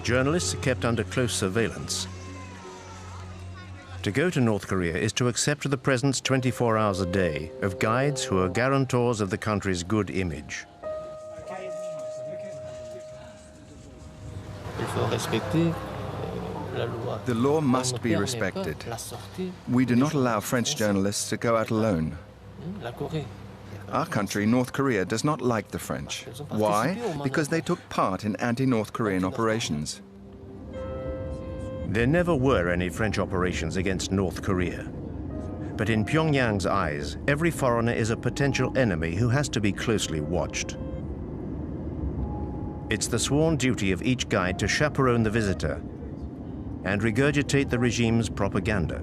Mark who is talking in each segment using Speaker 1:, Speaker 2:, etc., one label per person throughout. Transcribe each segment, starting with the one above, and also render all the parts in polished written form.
Speaker 1: Journalists are kept under close surveillance. To go to North Korea is to accept the presence 24 hours a day of guides who are guarantors of the country's good image.
Speaker 2: The law must be respected. We do not allow French journalists to go out alone. Our country, North Korea, does not like the French. Why? Because they took part in anti-North Korean operations.
Speaker 1: There never were any French operations against North Korea. But in Pyongyang's eyes, every foreigner is a potential enemy who has to be closely watched. It's the sworn duty of each guide to chaperone the visitor and regurgitate the regime's propaganda.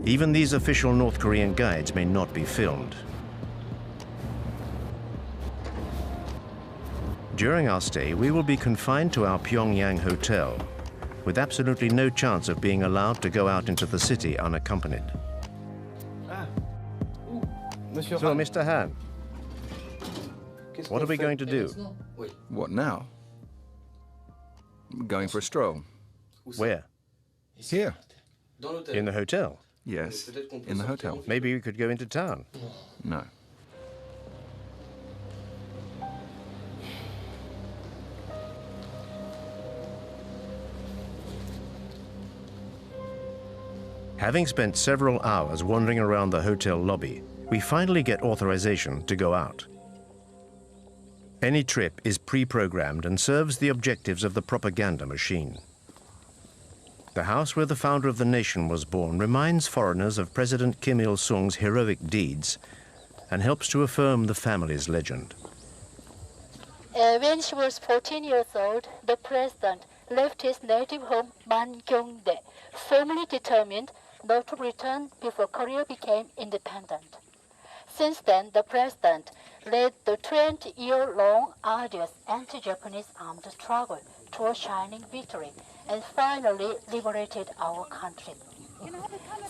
Speaker 1: Even these official North Korean guides may not be filmed. During our stay, we will be confined to our Pyongyang hotel, with absolutely no chance of being allowed to go out into the city unaccompanied. So, Mr. Han, what are we going to do?
Speaker 2: What now? Going for a stroll.
Speaker 1: Where?
Speaker 2: Here.
Speaker 1: In the hotel?
Speaker 2: Yes, in the hotel.
Speaker 1: Maybe we could go into town.
Speaker 2: No.
Speaker 1: Having spent several hours wandering around the hotel lobby, we finally get authorization to go out. Any trip is pre-programmed and serves the objectives of the propaganda machine. The house where the founder of the nation was born reminds foreigners of President Kim Il-sung's heroic deeds and helps to affirm the family's legend.
Speaker 3: When she was 14 years old, the president left his native home, Mangyongdae, firmly determined not to return before Korea became independent. Since then, the president led the 20-year-long arduous anti-Japanese armed struggle to a shining victory and finally liberated our country.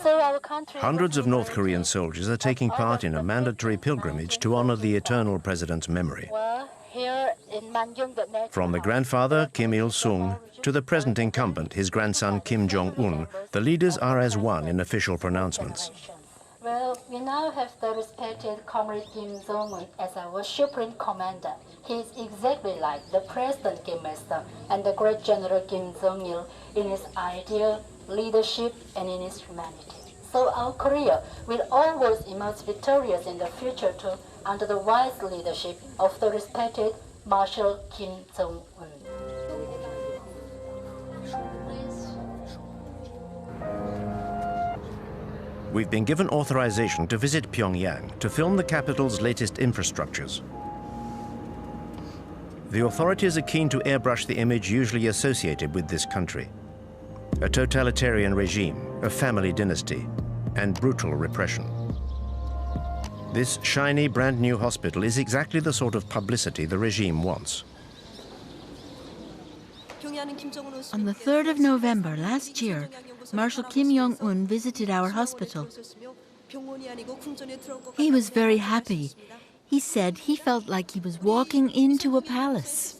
Speaker 3: So our country...
Speaker 1: Hundreds of North Korean soldiers are taking part in a mandatory pilgrimage to honor the eternal president's memory. From the grandfather, Kim Il-sung, to the present incumbent, his grandson, Kim Jong-un, the leaders are as one in official pronouncements.
Speaker 3: Well, we now have the respected Comrade Kim Jong-un as our Supreme Commander. He is exactly like the President Kim Il-sung and the great General Kim Jong-il in his ideal leadership and in his humanity. So our Korea will always emerge victorious in the future too, under the wise leadership of the respected Marshal Kim Jong-un.
Speaker 1: We've been given authorization to visit Pyongyang to film the capital's latest infrastructures. The authorities are keen to airbrush the image usually associated with this country: a totalitarian regime, a family dynasty, and brutal repression. This shiny, brand-new hospital is exactly the sort of publicity the regime wants.
Speaker 4: On the 3rd of November last year, Marshal Kim Jong-un visited our hospital. He was very happy. He said he felt like he was walking into a palace.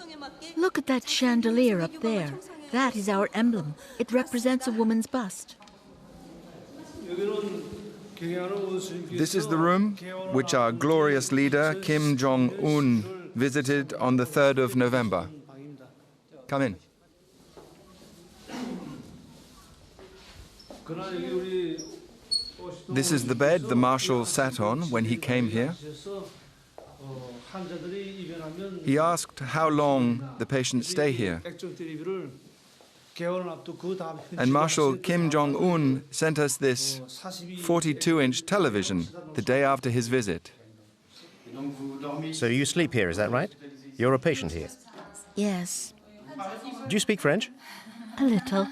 Speaker 4: Look at that chandelier up there. That is our emblem. It represents a woman's bust.
Speaker 2: This is the room which our glorious leader, Kim Jong-un, visited on the 3rd of November. Come in. This is the bed the Marshal sat on when he came here. He asked how long the patients stay here. And Marshal Kim Jong-un sent us this 42-inch television the day after his visit.
Speaker 1: So you sleep here, is that right? You're a patient here?
Speaker 4: Yes.
Speaker 1: Do you speak French?
Speaker 4: A little.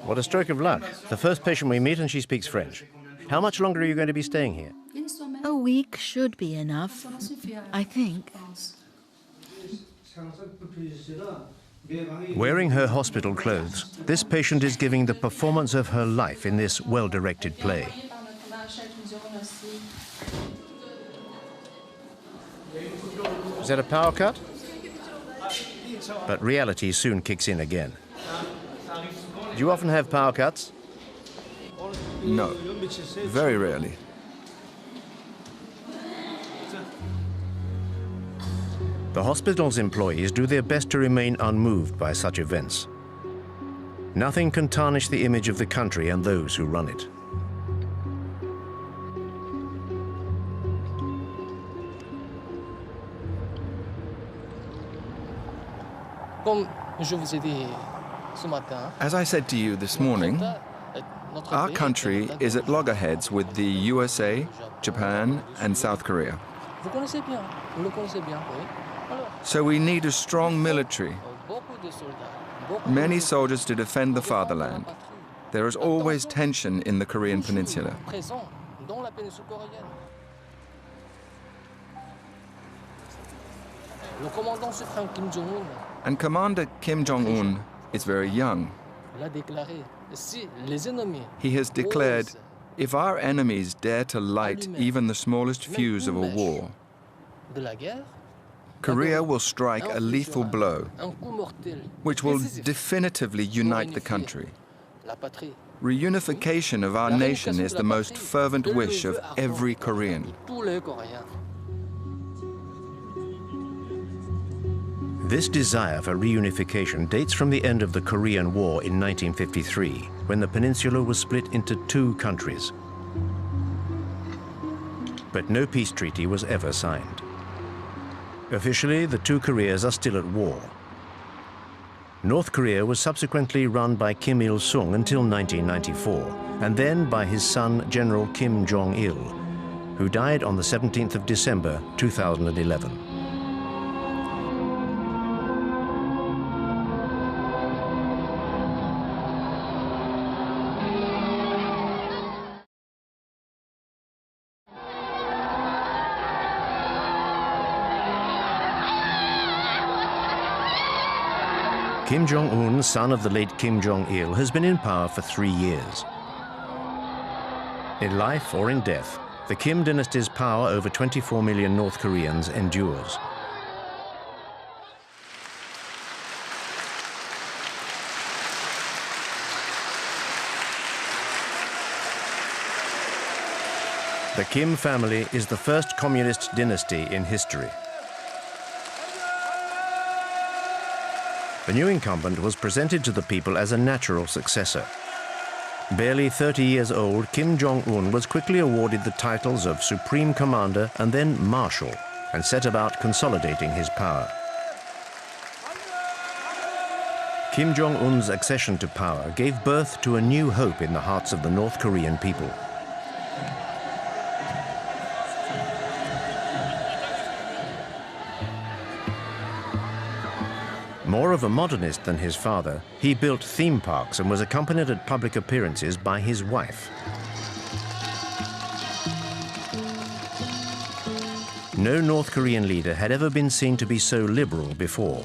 Speaker 1: What a stroke of luck. The first patient we meet and she speaks French. How much longer are you going to be staying here?
Speaker 4: A week should be enough, I think.
Speaker 1: Wearing her hospital clothes, this patient is giving the performance of her life in this well-directed play. Is that a power cut? But reality soon kicks in again. Do you often have power cuts?
Speaker 2: No, very rarely.
Speaker 1: The hospital's employees do their best to remain unmoved by such events. Nothing can tarnish the image of the country and those who run it.
Speaker 2: As I said to you this morning, our country is at loggerheads with the USA, Japan, and South Korea. So we need a strong military, many soldiers to defend the fatherland. There is always tension in the Korean Peninsula. And Commander Kim Jong-un is very young. He has declared, if our enemies dare to light even the smallest fuse of a war, Korea will strike a lethal blow, which will definitively unite the country. Reunification of our nation is the most fervent wish of every Korean.
Speaker 1: This desire for reunification dates from the end of the Korean War in 1953, when the peninsula was split into two countries. But no peace treaty was ever signed. Officially, the two Koreas are still at war. North Korea was subsequently run by Kim Il-sung until 1994, and then by his son, General Kim Jong-il, who died on the 17th of December, 2011. Kim Jong-un, son of the late Kim Jong-il, has been in power for 3 years. In life or in death, the Kim dynasty's power over 24 million North Koreans endures. The Kim family is the first communist dynasty in history. The new incumbent was presented to the people as a natural successor. Barely 30 years old, Kim Jong-un was quickly awarded the titles of Supreme Commander and then Marshal, and set about consolidating his power. Kim Jong-un's accession to power gave birth to a new hope in the hearts of the North Korean people. More of a modernist than his father, he built theme parks and was accompanied at public appearances by his wife. No North Korean leader had ever been seen to be so liberal before.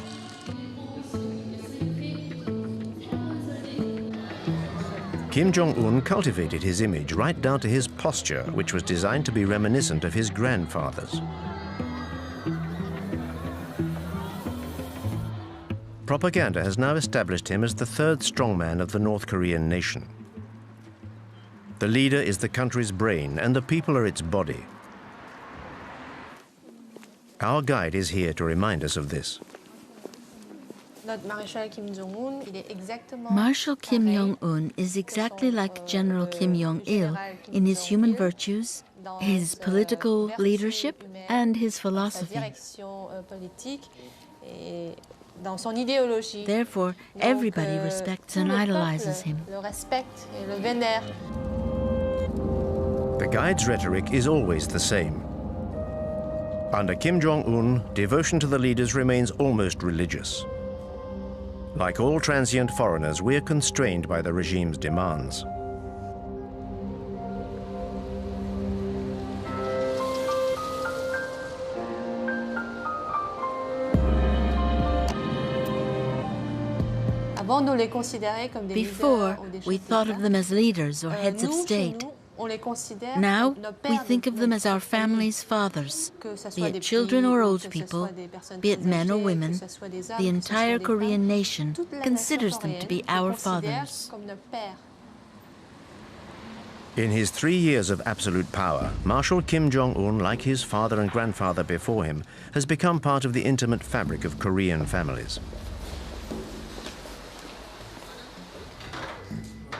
Speaker 1: Kim Jong-un cultivated his image right down to his posture, which was designed to be reminiscent of his grandfather's. Propaganda has now established him as the third strongman of the North Korean nation. The leader is the country's brain and the people are its body. Our guide is here to remind us of this.
Speaker 4: Marshal Kim Jong-un is exactly like General Kim Jong-il in his human virtues, his political leadership, and his philosophy. Therefore, everybody respects and idolizes him.
Speaker 1: The guide's rhetoric is always the same. Under Kim Jong-un, devotion to the leaders remains almost religious. Like all transient foreigners, we are constrained by the regime's demands.
Speaker 4: Before, we thought of them as leaders or heads of state. Now we think of them as our family's fathers, be it children or old people, be it men or women. The entire Korean nation considers them to be our fathers.
Speaker 1: In his 3 years of absolute power, Marshal Kim Jong-un, like his father and grandfather before him, has become part of the intimate fabric of Korean families.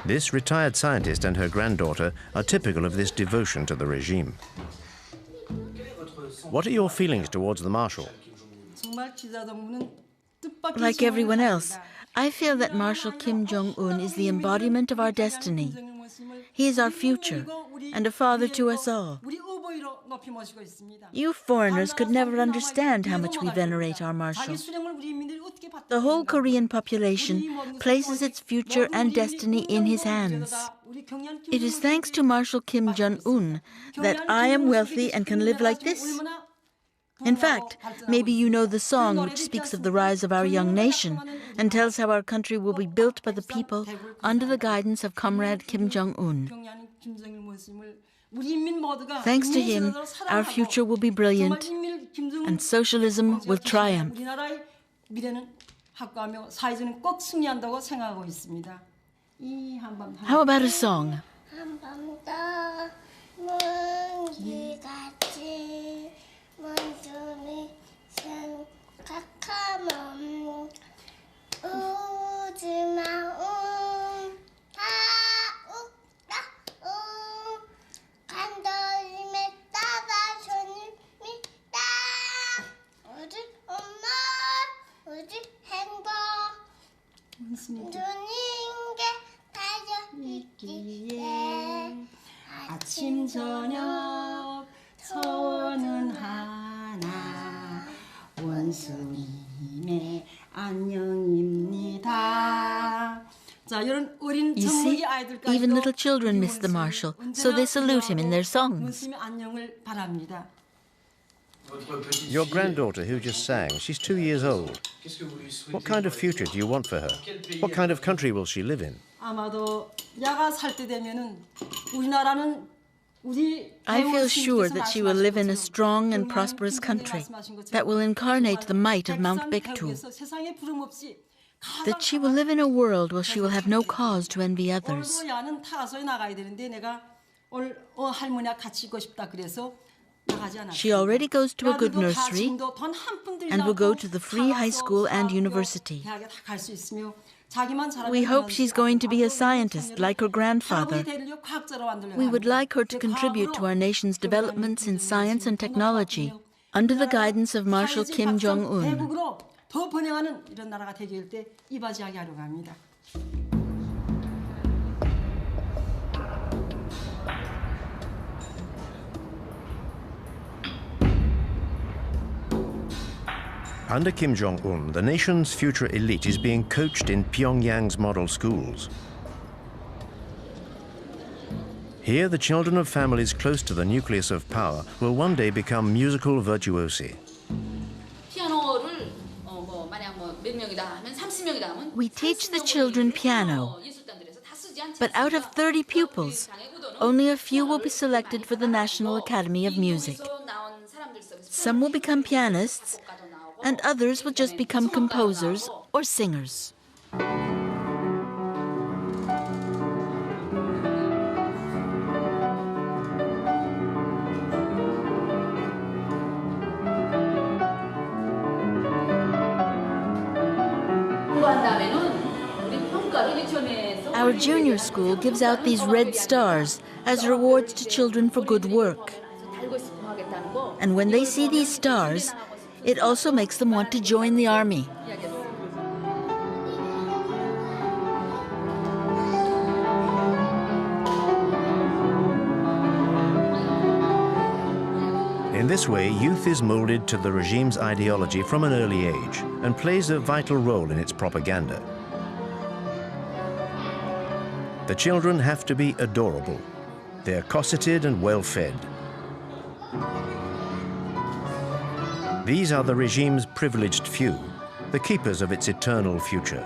Speaker 1: This retired scientist and her granddaughter are typical of this devotion to the regime. What are your feelings towards the Marshal?
Speaker 4: Like everyone else, I feel that Marshal Kim Jong-un is the embodiment of our destiny. He is our future and a father to us all. You foreigners could never understand how much we venerate our Marshal. The whole Korean population places its future and destiny in his hands. It is thanks to Marshal Kim Jong-un that I am wealthy and can live like this. In fact, maybe you know the song which speaks of the rise of our young nation and tells how our country will be built by the people under the guidance of Comrade Kim Jong-un. Thanks to him, our future will be brilliant and socialism will triumph. How about a song?
Speaker 5: 아침 저녁 소원은 하나 원수님의 안녕입니다.
Speaker 4: You see, even little children miss the Marshal, so they salute him in their songs.
Speaker 1: Your granddaughter who just sang, she's 2 years old. What kind of future do you want for her? What kind of country will she live in?
Speaker 4: I feel sure that she will live in a strong and prosperous country that will incarnate the might of Mount Baekdu. That she will live in a world where she will have no cause to envy others. She already goes to a good nursery and will go to the free high school and university. We hope she's going to be a scientist like her grandfather. We would like her to contribute to our nation's developments in science and technology under the guidance of Marshal Kim Jong-un.
Speaker 1: Under Kim Jong-un, the nation's future elite is being coached in Pyongyang's model schools. Here, the children of families close to the nucleus of power will one day become musical virtuosi.
Speaker 4: We teach the children piano, but out of 30 pupils, only a few will be selected for the National Academy of Music. Some will become pianists, and others will just become composers or singers. Our junior school gives out these red stars as rewards to children for good work. And when they see these stars, it also makes them want to join the army.
Speaker 1: In this way, youth is molded to the regime's ideology from an early age and plays a vital role in its propaganda. The children have to be adorable. They're cosseted and well-fed. These are the regime's privileged few, the keepers of its eternal future.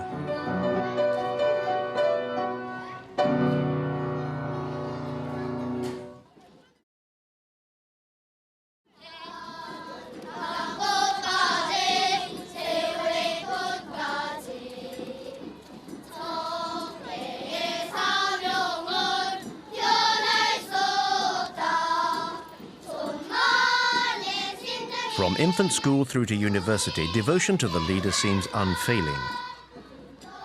Speaker 1: From infant school through to university, devotion to the leader seems unfailing.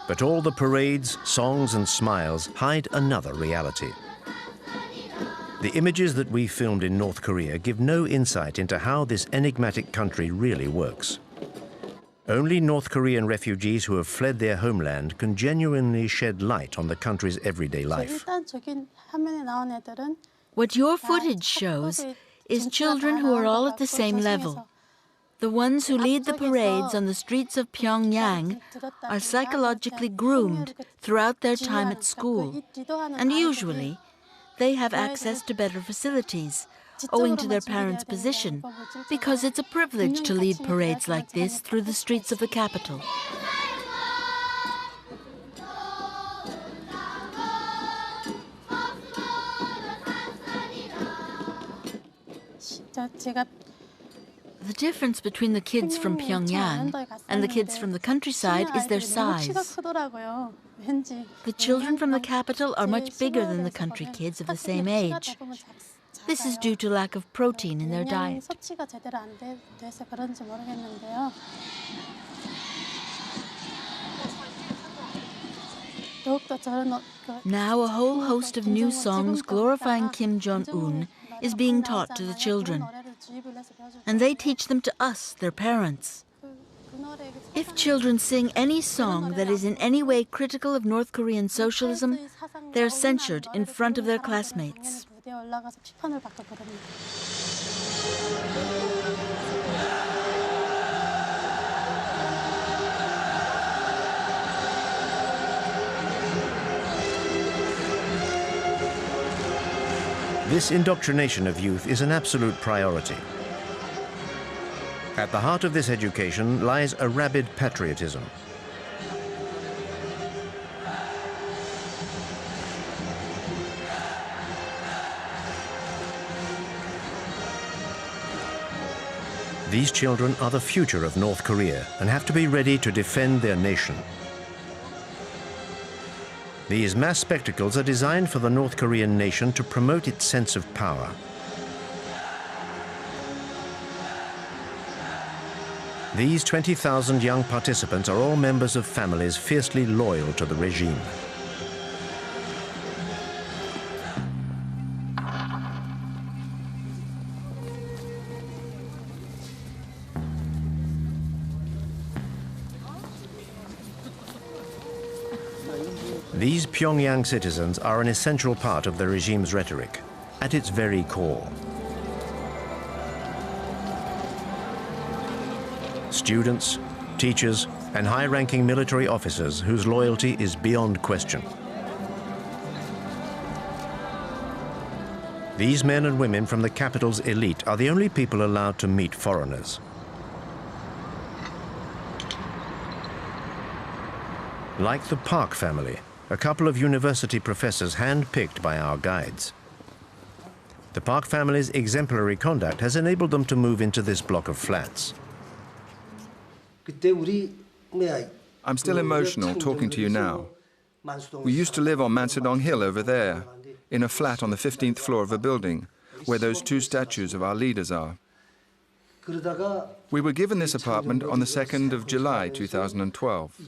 Speaker 1: But all the parades, songs and smiles hide another reality. The images that we filmed in North Korea give no insight into how this enigmatic country really works. Only North Korean refugees who have fled their homeland can genuinely shed light on the country's everyday life.
Speaker 4: What your footage shows is children who are all at the same level. The ones who lead the parades on the streets of Pyongyang are psychologically groomed throughout their time at school, and usually they have access to better facilities, owing to their parents' position, because it's a privilege to lead parades like this through the streets of the capital. The difference between the kids from Pyongyang and the kids from the countryside is their size. The children from the capital are much bigger than the country kids of the same age. This is due to lack of protein in their diet. Now a whole host of new songs glorifying Kim Jong-un is being taught to the children. And they teach them to us, their parents. If children sing any song that is in any way critical of North Korean socialism, they're censured in front of their classmates.
Speaker 1: This indoctrination of youth is an absolute priority. At the heart of this education lies a rabid patriotism. These children are the future of North Korea and have to be ready to defend their nation. These mass spectacles are designed for the North Korean nation to promote its sense of power. These 20,000 young participants are all members of families fiercely loyal to the regime. These Pyongyang citizens are an essential part of the regime's rhetoric, at its very core. Students, teachers, and high-ranking military officers whose loyalty is beyond question. These men and women from the capital's elite are the only people allowed to meet foreigners. Like the Park family, a couple of university professors hand-picked by our guides. The Park family's exemplary conduct has enabled them to move into this block of flats.
Speaker 2: I'm still emotional talking to you now. We used to live on Mansadong Hill over there, in a flat on the 15th floor of a building, where those two statues of our leaders are. We were given this apartment on the 2nd of July 2012.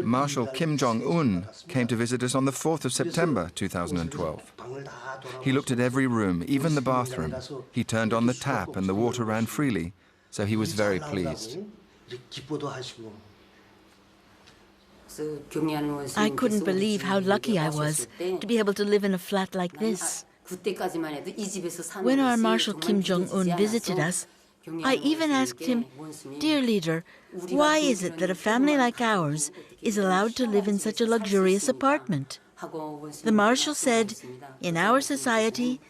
Speaker 2: Marshal Kim Jong-un came to visit us on the 4th of September 2012. He looked at every room, even the bathroom. He turned on the tap and the water ran freely, so he was very pleased.
Speaker 4: I couldn't believe how lucky I was to be able to live in a flat like this. When our Marshal Kim Jong-un visited us, I even asked him, "Dear leader, why is it that a family like ours is allowed to live in such a luxurious apartment?" The Marshal said, "In our society,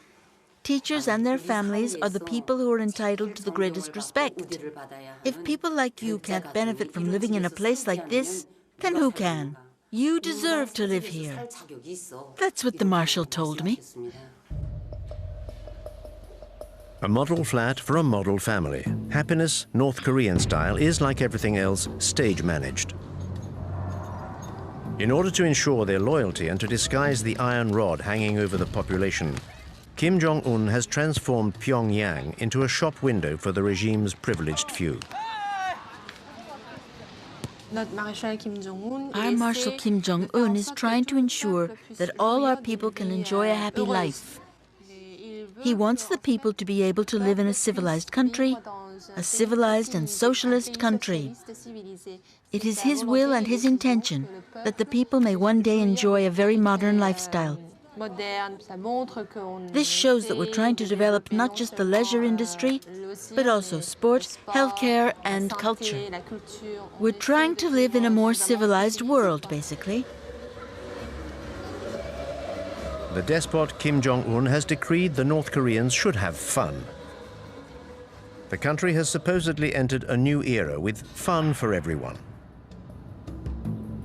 Speaker 4: teachers and their families are the people who are entitled to the greatest respect. If people like you can't benefit from living in a place like this, then who can? You deserve to live here." That's what the Marshal told me.
Speaker 1: A model flat for a model family. Happiness, North Korean style, is, like everything else, stage managed. In order to ensure their loyalty and to disguise the iron rod hanging over the population, Kim Jong-un has transformed Pyongyang into a shop window for the regime's privileged few.
Speaker 4: Our Marshal Kim Jong-un is trying to ensure that all our people can enjoy a happy life. He wants the people to be able to live in a civilized country, a civilized and socialist country. It is his will and his intention that the people may one day enjoy a very modern lifestyle. This shows that we're trying to develop not just the leisure industry, but also sport, healthcare, and culture. We're trying to live in a more civilized world, basically.
Speaker 1: The despot Kim Jong-un has decreed the North Koreans should have fun. The country has supposedly entered a new era with fun for everyone.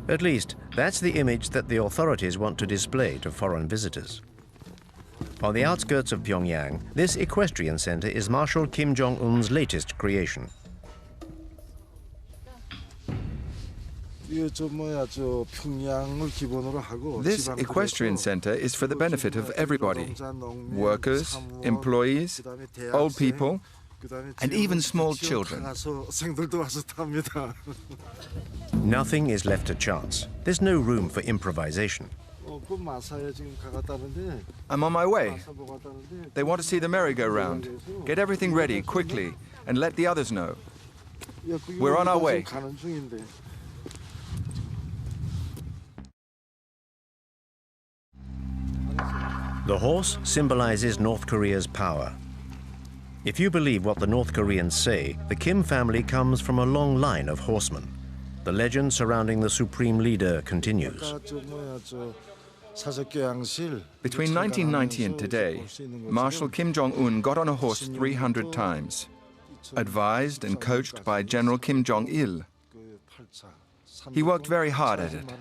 Speaker 1: At least, that's the image that the authorities want to display to foreign visitors. On the outskirts of Pyongyang, this equestrian center is Marshal Kim Jong-un's latest creation.
Speaker 2: This equestrian center is for the benefit of everybody: workers, employees, old people, and even small children.
Speaker 1: Nothing is left to chance. There's no room for improvisation.
Speaker 2: I'm on my way. They want to see the merry-go-round. Get everything ready quickly and let the others know. We're on our way.
Speaker 1: The horse symbolizes North Korea's power. If you believe what the North Koreans say, the Kim family comes from a long line of horsemen. The legend surrounding the supreme leader continues.
Speaker 2: Between 1990 and today, Marshal Kim Jong-un got on a horse 300 times, advised and coached by General Kim Jong-il. He worked very hard at it.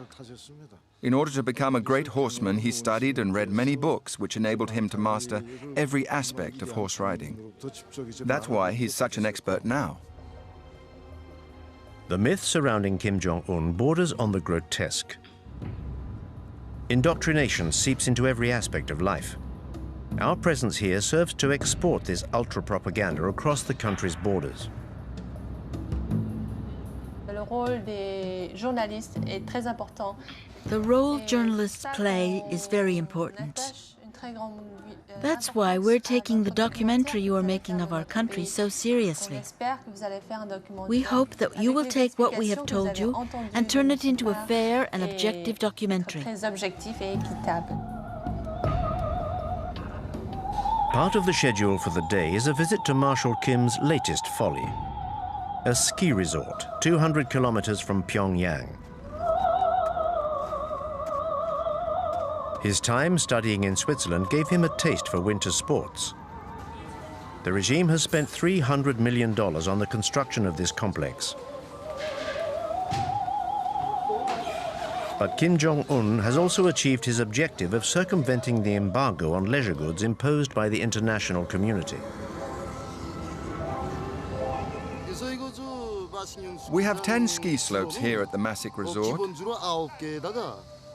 Speaker 2: In order to become a great horseman, he studied and read many books which enabled him to master every aspect of horse riding. That's why he's such an expert now.
Speaker 1: The myth surrounding Kim Jong-un borders on the grotesque. Indoctrination seeps into every aspect of life. Our presence here serves to export this ultra-propaganda across the country's borders.
Speaker 4: The role journalists play is very important. That's why we're taking the documentary you are making of our country so seriously. We hope that you will take what we have told you and turn it into a fair and objective documentary.
Speaker 1: Part of the schedule for the day is a visit to Marshal Kim's latest folly, a ski resort 200 kilometers from Pyongyang. His time studying in Switzerland gave him a taste for winter sports. The regime has spent $300 million on the construction of this complex. But Kim Jong-un has also achieved his objective of circumventing the embargo on leisure goods imposed by the international community.
Speaker 2: We have 10 ski slopes here at the Masik Resort,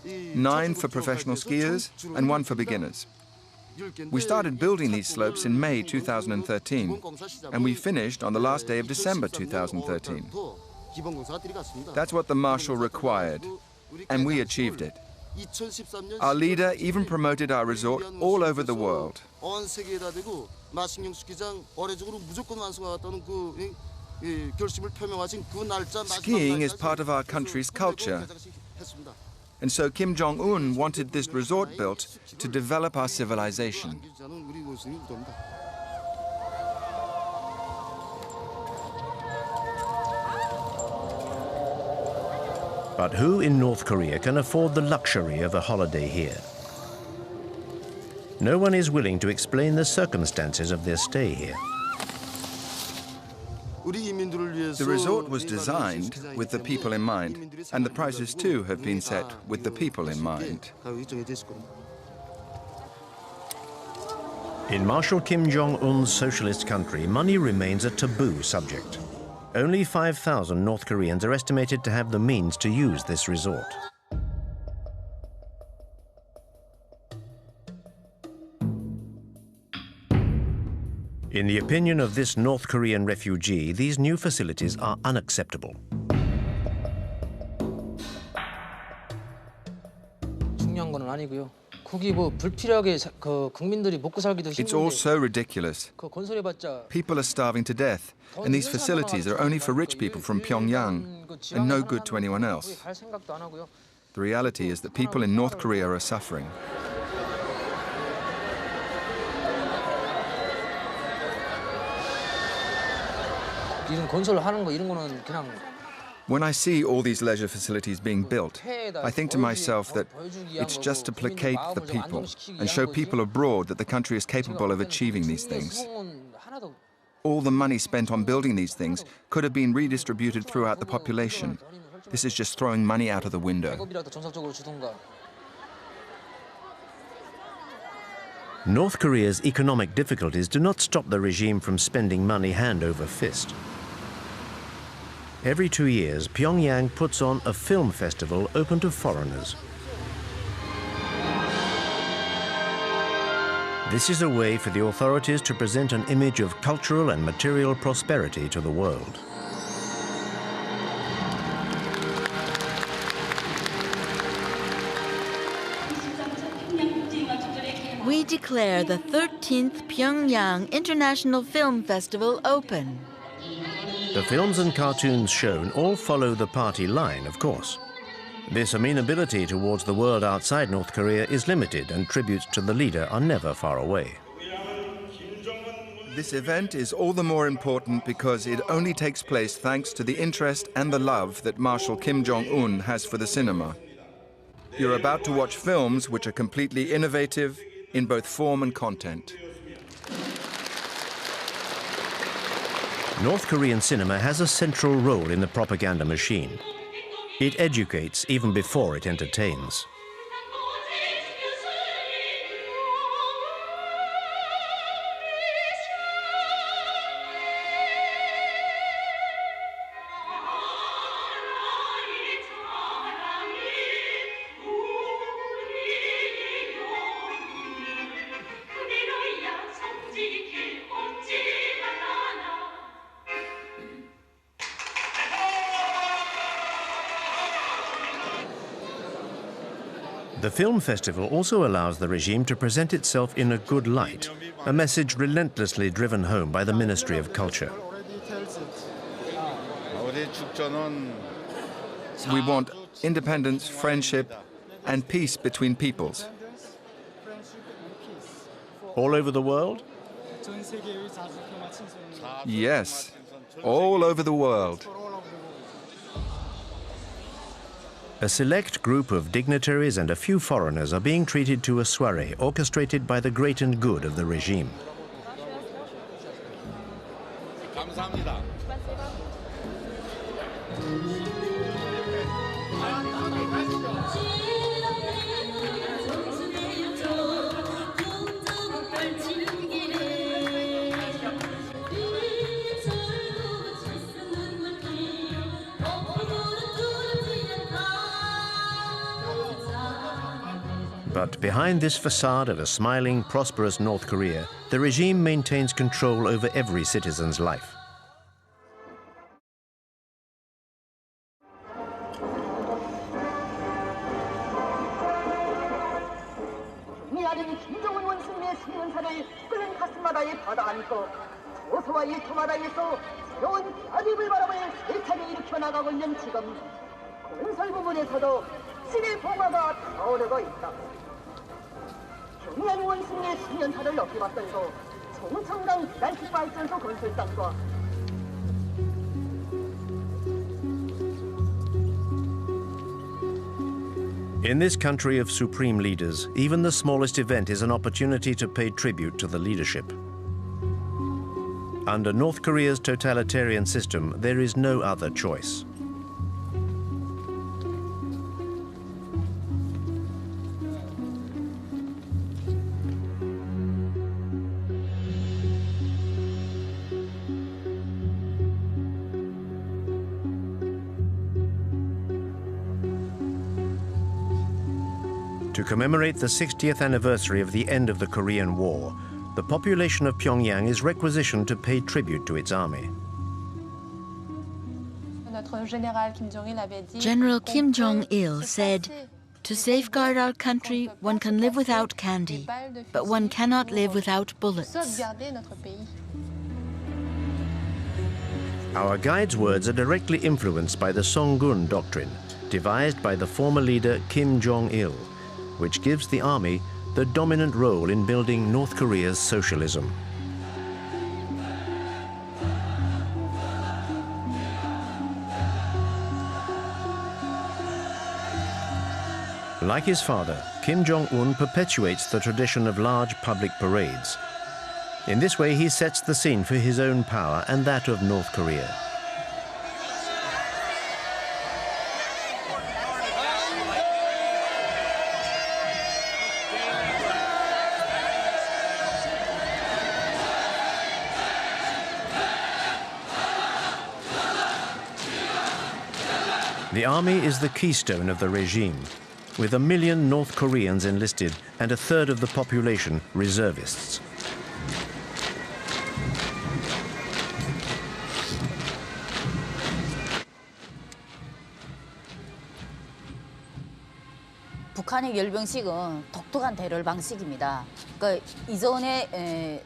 Speaker 2: 9 for professional skiers and 1 for beginners. We started building these slopes in May 2013, and we finished on the last day of December 2013. That's what the Marshal required, and we achieved it. Our leader even promoted our resort all over the world. Skiing is part of our country's culture. And so Kim Jong-un wanted this resort built to develop our civilization.
Speaker 1: But who in North Korea can afford the luxury of a holiday here? No one is willing to explain the circumstances of their stay here.
Speaker 2: The resort was designed with the people in mind, and the prices too have been set with the people in mind.
Speaker 1: In Marshal Kim Jong-un's socialist country, money remains a taboo subject. Only 5,000 North Koreans are estimated to have the means to use this resort. In the opinion of this North Korean refugee, these new facilities are unacceptable.
Speaker 2: It's all so ridiculous. People are starving to death, and these facilities are only for rich people from Pyongyang and no good to anyone else. The reality is that people in North Korea are suffering. When I see all these leisure facilities being built, I think to myself that it's just to placate the people and show people abroad that the country is capable of achieving these things. All the money spent on building these things could have been redistributed throughout the population. This is just throwing money out of the window.
Speaker 1: North Korea's economic difficulties do not stop the regime from spending money hand over fist. Every 2 years, Pyongyang puts on a film festival open to foreigners. This is a way for the authorities to present an image of cultural and material prosperity to the world.
Speaker 4: We declare the 13th Pyongyang International Film Festival open.
Speaker 1: The films and cartoons shown all follow the party line, of course. This amenability towards the world outside North Korea is limited, and tributes to the leader are never far away.
Speaker 2: This event is all the more important because it only takes place thanks to the interest and the love that Marshal Kim Jong-un has for the cinema. You're about to watch films which are completely innovative in both form and content.
Speaker 1: North Korean cinema has a central role in the propaganda machine. It educates even before it entertains. The film festival also allows the regime to present itself in a good light, a message relentlessly driven home by the Ministry of Culture.
Speaker 2: We want independence, friendship, and peace between peoples.
Speaker 1: All over the world?
Speaker 2: Yes, all over the world.
Speaker 1: A select group of dignitaries and a few foreigners are being treated to a soirée orchestrated by the great and good of the regime. But behind this facade of a smiling, prosperous North Korea, the regime maintains control over every citizen's life.
Speaker 6: 평양 원숭이의 10년차를 넘게 맞서서 송청강 기관식발전소 건설상과
Speaker 1: In this country of supreme leaders, even the smallest event is an opportunity to pay tribute to the leadership. Under North Korea's totalitarian system, there is no other choice. To commemorate the 60th anniversary of the end of the Korean War, the population of Pyongyang is requisitioned to pay tribute to its army.
Speaker 4: General Kim Jong-il said, "To safeguard our country, one can live without candy, but one cannot live without bullets."
Speaker 1: Our guide's words are directly influenced by the Songun doctrine, devised by the former leader Kim Jong-il, which gives the army the dominant role in building North Korea's socialism. Like his father, Kim Jong-un perpetuates the tradition of large public parades. In this way, he sets the scene for his own power and that of North Korea. The army is the keystone of the regime, with 1 million North Koreans enlisted and 1/3 of the population reservists.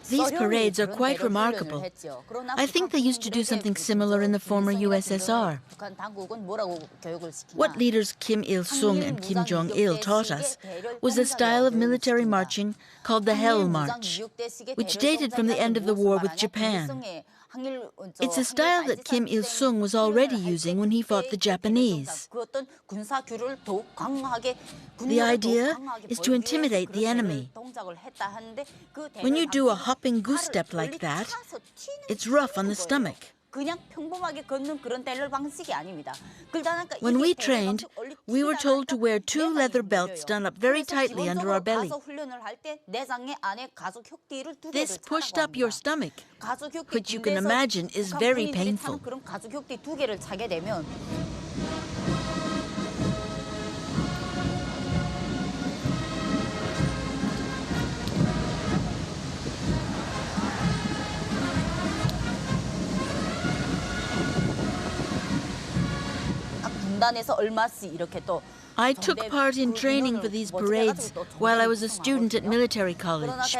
Speaker 4: These parades are quite remarkable. I think they used to do something similar in the former USSR. What leaders Kim Il-sung and Kim Jong-il taught us was a style of military marching called the Hell March, which dated from the end of the war with Japan. It's a style that Kim Il-sung was already using when he fought the Japanese. The idea is to intimidate the enemy. When you do a hopping goose step like that, it's rough on the stomach. When we trained, we were told to wear 2 leather belts done up very tightly under our belly. This pushed up your stomach, which you can imagine is very painful. I took part in training for these parades while I was a student at military college.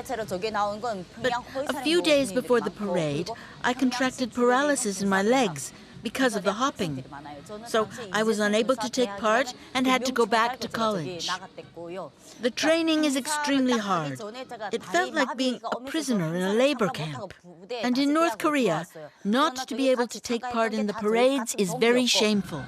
Speaker 4: But a few days before the parade, I contracted paralysis in my legs because of the hopping. So I was unable to take part and had to go back to college. The training is extremely hard. It felt like being a prisoner in a labor camp. And in North Korea, not to be able to take part in the parades is very shameful.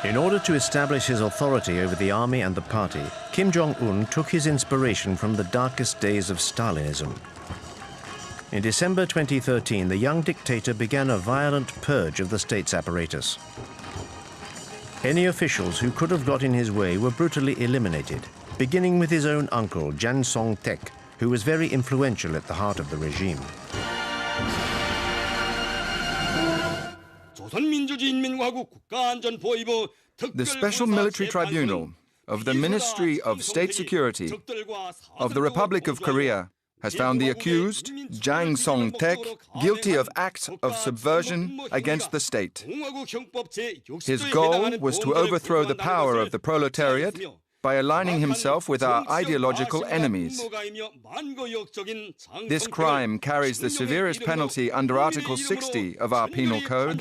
Speaker 1: In order to establish his authority over the army and the party, Kim Jong-un took his inspiration from the darkest days of Stalinism. In December 2013, the young dictator began a violent purge of the state's apparatus. Any officials who could have got in his way were brutally eliminated, beginning with his own uncle, Jang Song-taek, who was very influential at the heart of the regime.
Speaker 2: The Special Military Tribunal of the Ministry of State Security of the Republic of Korea has found the accused, Jang Song-taek, guilty of acts of subversion against the state. His goal was to overthrow the power of the proletariat by aligning himself with our ideological enemies. This crime carries the severest penalty under Article 60 of our Penal Code.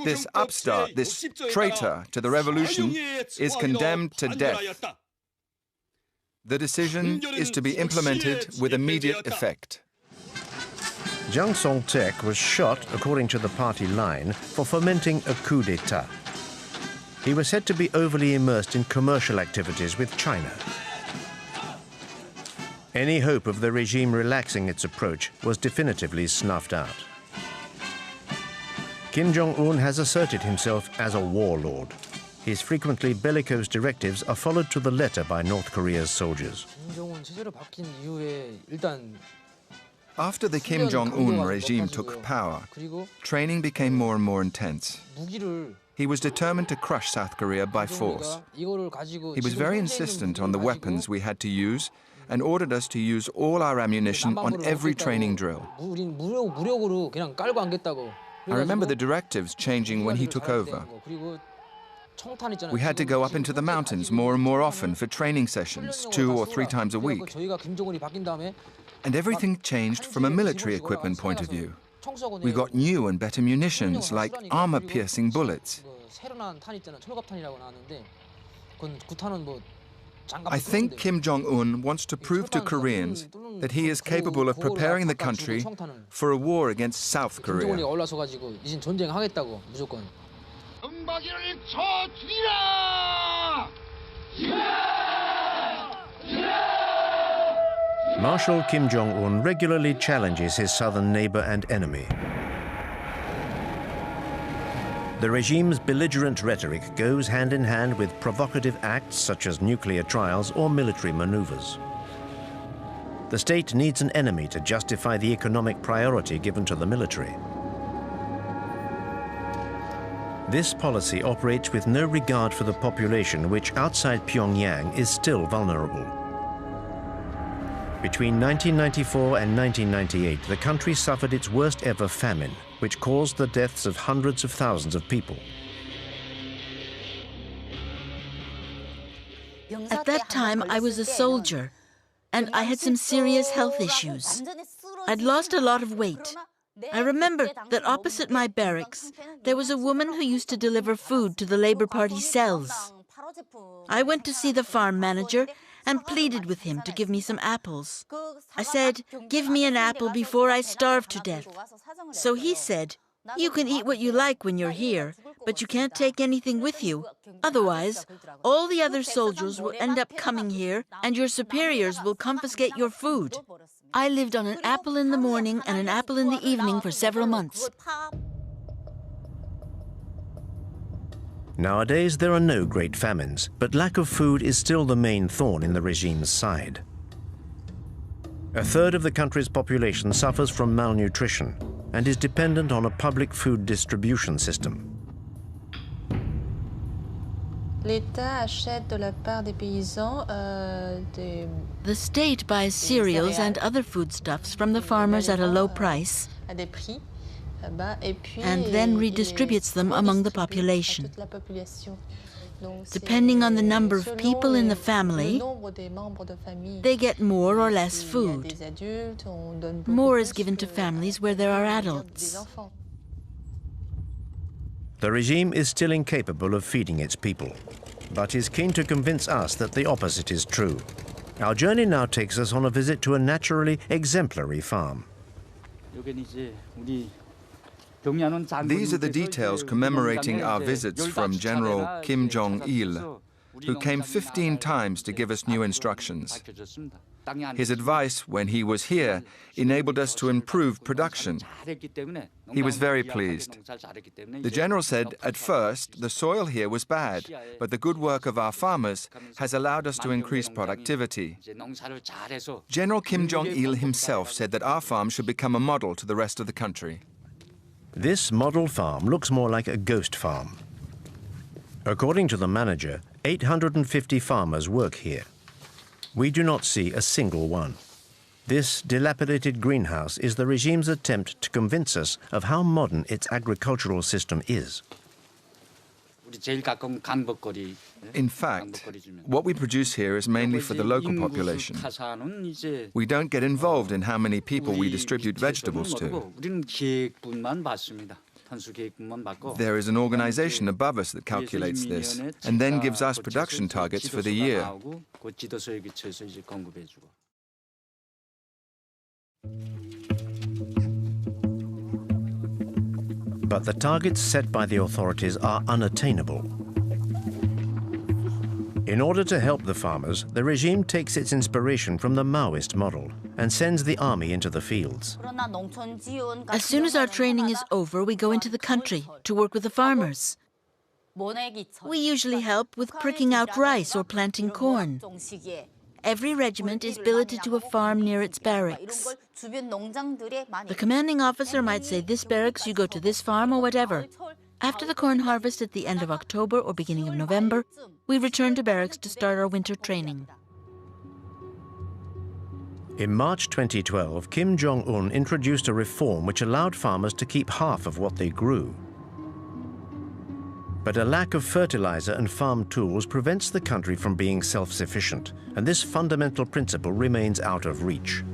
Speaker 2: This upstart, this traitor to the revolution, is condemned to death. The decision is to be implemented with immediate effect.
Speaker 1: Jiang Song-tek was shot, according to the party line, for fomenting a coup d'etat. He was said to be overly immersed in commercial activities with China. Any hope of the regime relaxing its approach was definitively snuffed out. Kim Jong-un has asserted himself as a warlord. His frequently bellicose directives are followed to the letter by North Korea's soldiers.
Speaker 2: After the Kim Jong-un regime took power, training became more and more intense. He was determined to crush South Korea by force. He was very insistent on the weapons we had to use and ordered us to use all our ammunition on every training drill. I remember the directives changing when he took over. We had to go up into the mountains more and more often for training sessions, 2 or 3 times a week. And everything changed from a military equipment point of view. We got new and better munitions, like armor-piercing bullets. I think Kim Jong-un wants to prove to Koreans that he is capable of preparing the country for a war against South Korea.
Speaker 1: Marshal Kim Jong-un regularly challenges his southern neighbor and enemy. The regime's belligerent rhetoric goes hand in hand with provocative acts such as nuclear trials or military maneuvers. The state needs an enemy to justify the economic priority given to the military. This policy operates with no regard for the population, which outside Pyongyang is still vulnerable. Between 1994 and 1998, the country suffered its worst ever famine, which caused the deaths of hundreds of thousands of people.
Speaker 4: At that time, I was a soldier, and I had some serious health issues. I'd lost a lot of weight. I remember that opposite my barracks, there was a woman who used to deliver food to the Labour Party cells. I went to see the farm manager and pleaded with him to give me some apples. I said, "Give me an apple before I starve to death." So he said, "You can eat what you like when you're here, but you can't take anything with you. Otherwise, all the other soldiers will end up coming here and your superiors will confiscate your food." I lived on an apple in the morning and an apple in the evening for several months.
Speaker 1: Nowadays, there are no great famines, but lack of food is still the main thorn in the regime's side. A third of the country's population suffers from malnutrition and is dependent on a public food distribution system.
Speaker 7: L'État achète de la part des paysans des...
Speaker 4: The state buys cereals and other foodstuffs from the farmers at a low price
Speaker 7: à des prix bas, et puis
Speaker 4: and then redistributes them among the population. Depending on the number of people in the family, they get more or less food. More is given to families where there are adults.
Speaker 1: The regime is still incapable of feeding its people, but is keen to convince us that the opposite is true. Our journey now takes us on a visit to a naturally exemplary farm.
Speaker 2: These are the details commemorating our visits from General Kim Jong-il, who came 15 times to give us new instructions. His advice when he was here enabled us to improve production. He was very pleased. The general said, at first, the soil here was bad, but the good work of our farmers has allowed us to increase productivity. General Kim Jong-il himself said that our farm should become a model to the rest of the country.
Speaker 1: This model farm looks more like a ghost farm. According to the manager, 850 farmers work here. We do not see a single one. This dilapidated greenhouse is the regime's attempt to convince us of how modern its agricultural system is.
Speaker 2: In fact, what we produce here is mainly for the local population. We don't get involved in how many people we distribute vegetables to. There is an organization above us that calculates this and then gives us production targets for the year.
Speaker 1: But the targets set by the authorities are unattainable. In order to help the farmers, the regime takes its inspiration from the Maoist model and sends the army into the fields.
Speaker 4: As soon as our training is over, we go into the country to work with the farmers. We usually help with pricking out rice or planting corn. Every regiment is billeted to a farm near its barracks. The commanding officer might say, this barracks, you go to this farm, or whatever. After the corn harvest at the end of October or beginning of November, we return to barracks to start our winter training.
Speaker 1: In March 2012, Kim Jong-un introduced a reform which allowed farmers to keep half of what they grew. But a lack of fertilizer and farm tools prevents the country from being self-sufficient, and this fundamental principle remains out of reach.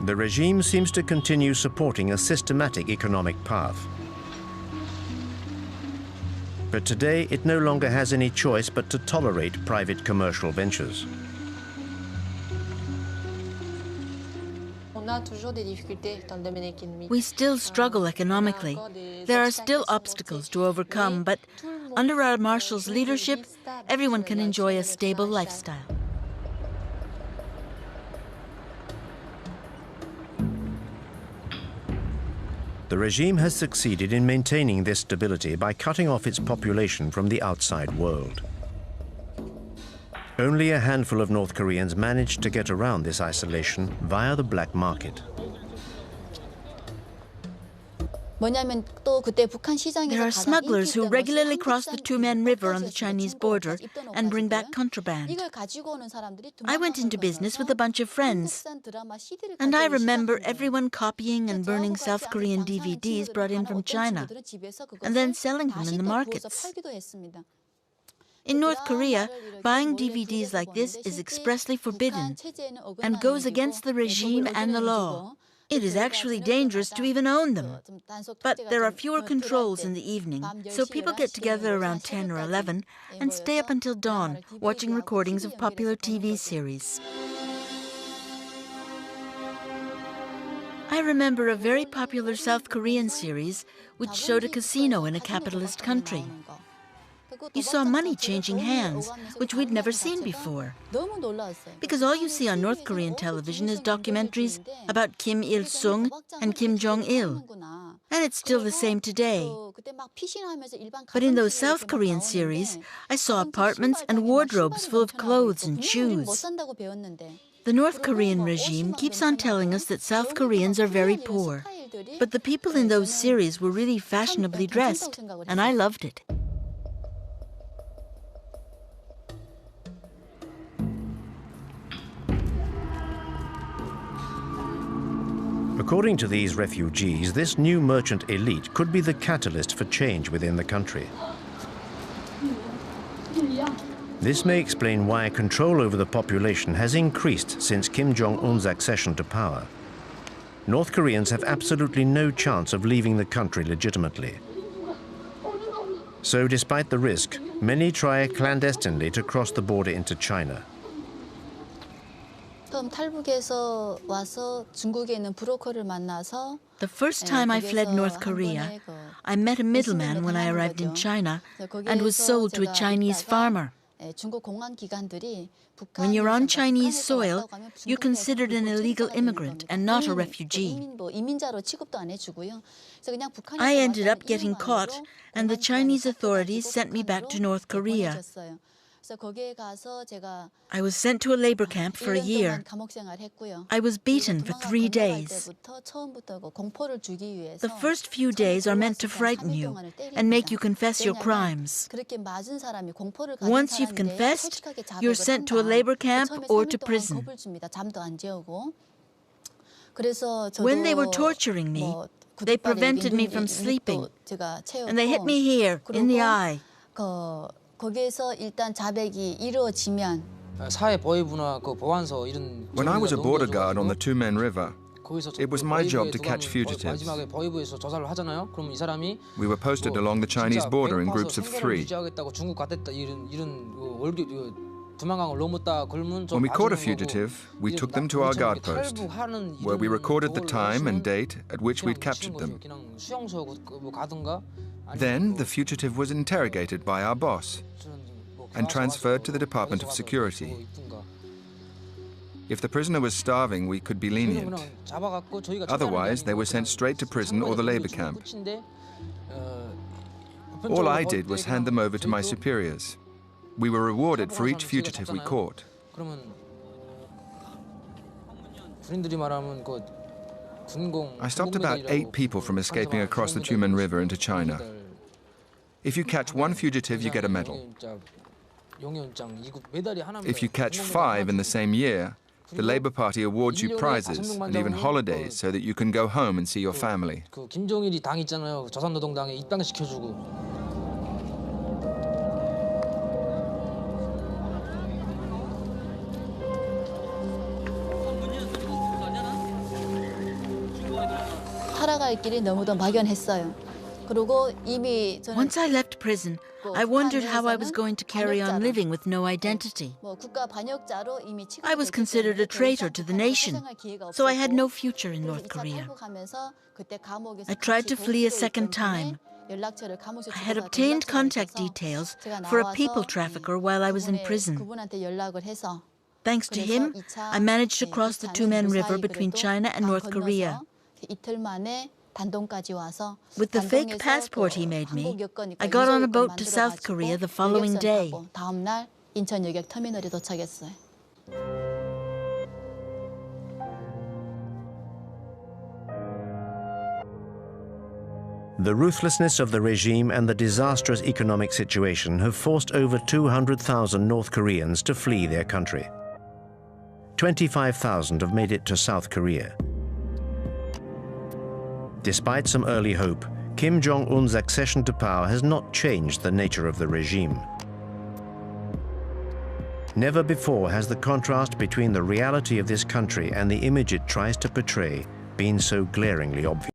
Speaker 1: The regime seems to continue supporting a systematic economic path. But today, it no longer has any choice but to tolerate private commercial ventures.
Speaker 4: We still struggle economically. There are still obstacles to overcome, but under our marshal's leadership, everyone can enjoy a stable lifestyle.
Speaker 1: The regime has succeeded in maintaining this stability by cutting off its population from the outside world. Only a handful of North Koreans managed to get around this isolation via the black market.
Speaker 4: There are smugglers who regularly cross the Tumen River on the Chinese border and bring back contraband. I went into business with a bunch of friends, and I remember everyone copying and burning South Korean DVDs brought in from China, and then selling them in the markets. In North Korea, buying DVDs like this is expressly forbidden and goes against the regime and the law. It is actually dangerous to even own them. But there are fewer controls in the evening, so people get together around 10 or 11 and stay up until dawn, watching recordings of popular TV series. I remember a very popular South Korean series which showed a casino in a capitalist country. You saw money changing hands, which we'd never seen before. Because all you see on North Korean television is documentaries about Kim Il-sung and Kim Jong-il. And it's still the same today. But in those South Korean series, I saw apartments and wardrobes full of clothes and shoes. The North Korean regime keeps on telling us that South Koreans are very poor. But the people in those series were really fashionably dressed, and I loved it.
Speaker 1: According to these refugees, this new merchant elite could be the catalyst for change within the country. This may explain why control over the population has increased since Kim Jong-un's accession to power. North Koreans have absolutely no chance of leaving the country legitimately. So despite the risk, many try clandestinely to cross the border into China.
Speaker 4: The first time I fled North Korea, I met a middleman when I arrived in China and was sold to a Chinese farmer. When you're on Chinese soil, you're considered an illegal immigrant and not a refugee. I ended up getting caught, and the Chinese authorities sent me back to North Korea. I was sent to a labor camp for a year. I was beaten for 3 days. The first few days are meant to frighten you and make you confess your crimes. Once you've confessed, you're sent to a labor camp or to prison. When they were torturing me, they prevented me from sleeping, and they hit me here, in the eye.
Speaker 2: When I was a border guard on the Tumen River, it was my job to catch fugitives. We were posted along the Chinese border in groups of 3. When we caught a fugitive, we took them to our guard post, where we recorded the time and date at which we'd captured them. Then the fugitive was interrogated by our boss and transferred to the Department of Security. If the prisoner was starving, we could be lenient. Otherwise, they were sent straight to prison or the labor camp. All I did was hand them over to my superiors. We were rewarded for each fugitive we caught. I stopped about 8 people from escaping across the Tumen River into China. If you catch 1 fugitive, you get a medal. If you catch 5 in the same year, the Labour Party awards you prizes and even holidays so that you can go home and see your family.
Speaker 8: 살아갈 길이 너무도 막연했어요.
Speaker 4: Once I left prison, I wondered how I was going to carry on living with no identity. I was considered a traitor to the nation, so I had no future in North Korea. I tried to flee a second time. I had obtained contact details for a people trafficker while I was in prison. Thanks to him, I managed to cross the Tumen River between China and North Korea. With the fake passport he made me, I got on a boat to South Korea the following day.
Speaker 1: The ruthlessness of the regime and the disastrous economic situation have forced over 200,000 North Koreans to flee their country. 25,000 have made it to South Korea. Despite some early hope, Kim Jong-un's accession to power has not changed the nature of the regime. Never before has the contrast between the reality of this country and the image it tries to portray been so glaringly obvious.